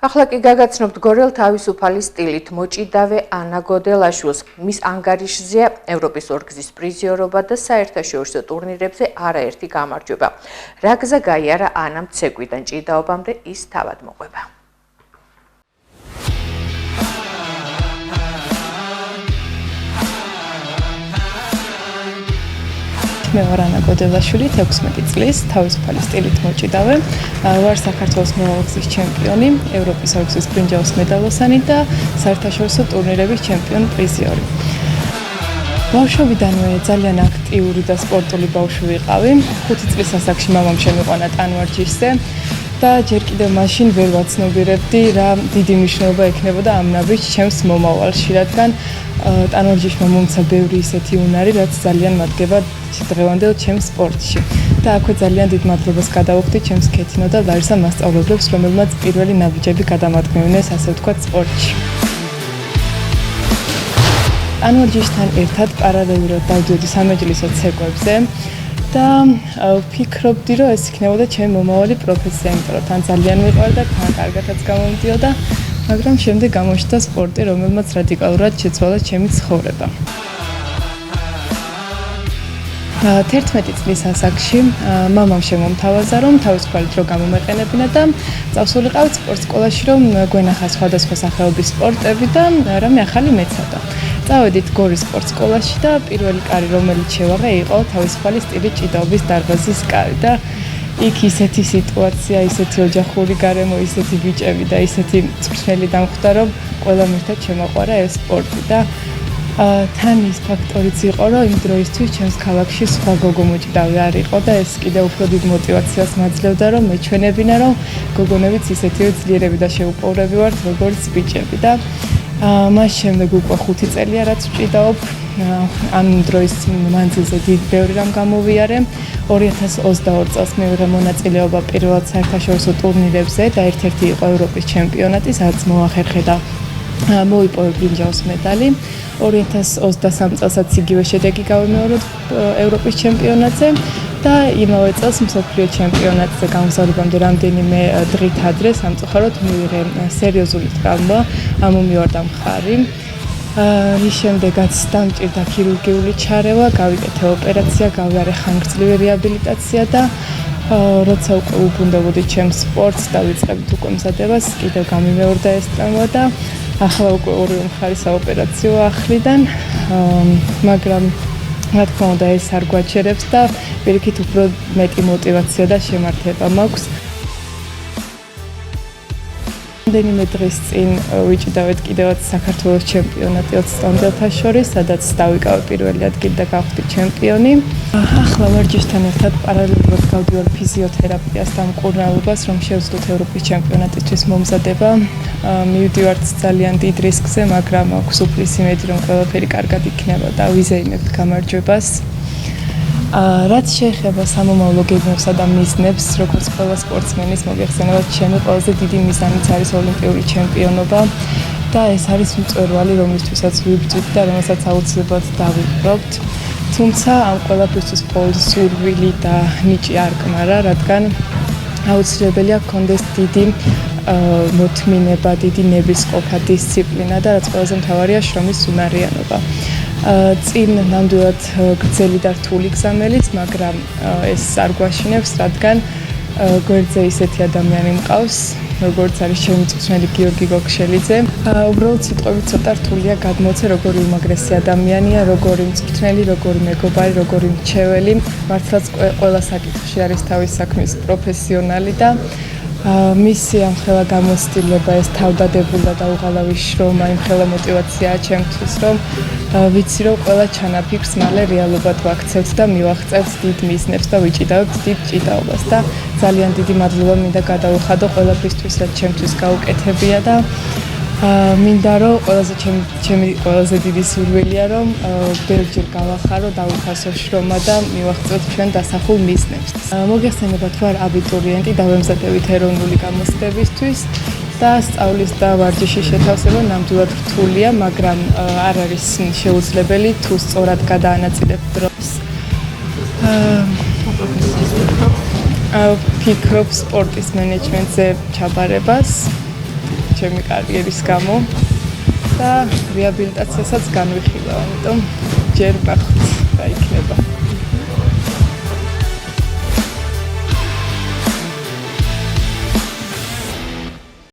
ახლა კი გაგაცნობთ გორელ თავისუფალი სტილით მოჭიდავე ანა გოდელაშვილს. მის ანგარიშზეა ევროპის ორგზის პრიზიორობა და საერთაშორისო ტურნირებზე არაერთი გამარჯვება. რა გზა გაიარა ანამ ცეკვიდან ჭიდაობამდე ის თავად მოყვება. მე ვარ ანა გოდელაშვილი, 16 წლის, თავისუფალი სტილით მოჭიდავე. ვარ საქართველოს მრავალგზის ჩემპიონი, ევროპის ორგზის ბრინჯაოს მედალოსანი და საერთაშორისო ტურნირების ჩემპიონ პრიზიორი. ბავშვობიდანვე ძალიან აქტიური და სპორტული ბავშვი ვიყავი. 5 წლის ასაკში მამამ შემიყვანა ტანვარჯიშზე და ჯერ კიდევ მაშინ ვერ ვაცნობიერებდი რა დიდი მნიშვნელობა ექნებოდა ამ ნაბიჯს ჩემს მომავალში, რადგან ტანვარჯიშმა მომცა ბევრი ისეთი უნარი, რაც ძალიან მადგება დღევანდელ ჩემს სპორტში. და აქვე ძალიან დიდ მადლობას გადავუხდი ჩემს ქეთინო და ლარისა მასწავლებლებს, რომელმაც პირველი ნაბიჯები გადამადგმევინეს, ასე ვთქვათ, სპორტში. ტანვარჯიშთან ერთად პარალელურად დავდიოდი სამეჯლისო ცეკვებზე და ვფიქრობდი, რომ ეს იქნებოდა ჩემი მომავალი პროფესია, იმიტომ რომ თან ძალიან ვიყვარდა, თან კარგადაც გამომდიოდა, მაგრამ შემდეგ გამოჩნდა სპორტი, რომელმაც რადიკალურად შეცვალა ჩემი ცხოვრება. 11 წლის ასაკში მამამ შემომთავაზა, რომ თავისუფალი დრო გამომეყენებინა და წავსულიყავით სპორტ სკოლაში, რომ გვენახა სხვადასხვა სახეობის სპორტები და რამე ახალი მეცადა. წავედით გორის სპორტ სკოლაში და პირველი კარი, რომელიც შევაღე, იყო თავისუფალი სტილით ჭიდაობის დარბაზის კარი და იქ ისეთი სიტუაცია, ისეთი ოჯახური გარემო, ისეთი ბიჭები და ისეთი მწვრთნელი დამხვდა, რომ ყველამ ერთად შემაყვარა ეს სპორტი და თან ის ფაქტორიც იყო, რომ იმ დროისთვის ჩემს ქალაქში სხვა გოგო მოჭიდავე არ იყო და ეს კიდევ უფრო დიდ მოტივაციას მაძლევდა, რომ მეჩვენებინა, რომ გოგონებიც ისეთივე ძლიერები და შეუპოვრები ვართ, როგორც ბიჭები და მას შემდეგ უკვე 5 წელია, რაც ვჭიდაობ. ამ დროის მანძილზე ბევრი რამ გამოვიარე. 2022 წელს მივიღე მონაწილეობა პირველად საერთაშორისო ტურნირებზე და ერთ-ერთი იყო ევროპის ჩემპიონატი, სადაც მოახერხე და მოიპოვე ბრინჯაოს მედალი. 2023 წელსაც იგივე შედეგი გავიმეორებ ევროპის ჩემპიონატზე და იმავე წელს მსოფლიო ჩემპიონატზე გამგზავრებამდე რამდენიმე დღით ადრე სამწუხაროდ მივიღე სერიოზული ტრავმა, ამომივარდა მხარი. რის შემდეგაც დამჭირდა ქირურგიული ჩარევა, გავიკეთე ოპერაცია, გავიარე ხანგრძლივი რეაბილიტაცია და როცა უკვე უბრუნდებოდი ჩემს სპორტს და ვიწყებთ უკვე მზადებას, კიდევ გამიმეორდა ეს ტრავმა და ახლა უკვე ორივე მხარი საოპერაციო ახლიდან, მაგრამ რა თქმა უნდა ეს არ გვაჩერებს და პირიქით უფრო მეტი მოტივაცია და შემართება მაქვს. რამდენიმე დღის წინ ვიჭიდავეთ კიდევაც საქართველოს ჩემპიონატი 20 წლამდელთა შორის, სადაც დავიკავე პირველი ადგილი და გავხდი ჩემპიონი. ახლა ვარჯიშთან ერთად პარალელურად გავდივარ ფიზიოთერაპიას და მკურნალობას, რომ შევძლოთ ევროპის ჩემპიონატისთვის მომზადება. მივდივართ ძალიან დიდ რისკზე, მაგრამ აქვს უფლის იმედი, რომ ყველაფერი კარგად იქნება და ვიზეიმებთ გამარჯვებას. რაც შეეხება სამომავლო გეგმებსა და მიზნებს, როგორც ყველა სპორტსმენის მოგეხსენებათ, ჩემი ყველაზე დიდი მიზანიც არის ოლიმპიური ჩემპიონობა და ეს არის მწვერვალი, რომლისთვისაც ვიბრძვით და რომელსაც აუცილებლად დავიპყრობთ. თუმცა ამ ყველაფრისთვის მხოლოდ სურვილი და ნიჭი არ კმარა, რადგან აუცილებელია გქონდეს დიდი მოთმინება, დიდი ნებისყოფა, დისციპლინა და რაც ყველაზე მთავარია, შრომის უნარიანობა. წინ ნამდვილად გრძელი და რთული გზამელიც, მაგრამ ეს არ გვაშინებს, რადგან გვერდზე ისეთი ადამიანი მყავს, როგორც არის ჩემი მწვრთნელი გიორგი გოგშელიძე. უბრალოდ სიტყვებით ცოტა რთულია გადმოცე, როგორი უმაგრესი ადამიანია, როგორი მწვრთნელი, როგორი მეგობარი, როგორი მრჩეველი. მართლაც ყველა საკითხში არის თავის საქმის პროფესიონალი და მისი ამხელა გამოცდილება, ეს თავდადებულება და უღალავი შრომა, იმხელა მოტივაციაა ჩემთვის, რომ ვიცი, რომ ყველა ჩანაფიქრს მალე რეალობად ვაქცევთ და მივაღწევთ დიდ მიზნებს და ვიჭიდავებთ დიდ ჭიდაობას და ძალიან დიდი მადლობა მინდა გადავუხადო ყველაფრისთვის, რაც ჩემთვის გაუკეთებია და მინდა რომ ჩემი ყველაზე დიდი სურვილია, რომ ბევრჯერ გავახარო, დავუფასო შრომა და მივაღწევთ ჩვენ დასახულ მიზნებს. მოგეხსენებათ, ვარ აბიტურიენტი, დავემზადებით ეროვნული გამოცდებისთვის და სწავლის და ვარჯიშის შეთავსება ნამდვილად რთულია, მაგრამ არ არის შეუძლებელი თუ სწორად გადაანაწილებ დროს. ვფიქრობ სპორტის მენეჯმენტზე ჩაბარებას. ჩემი კარიერის გამო და რეაბილიტაციასაც განვიხილავ, ამიტომ ჯერ ნახოთ რა იქნება.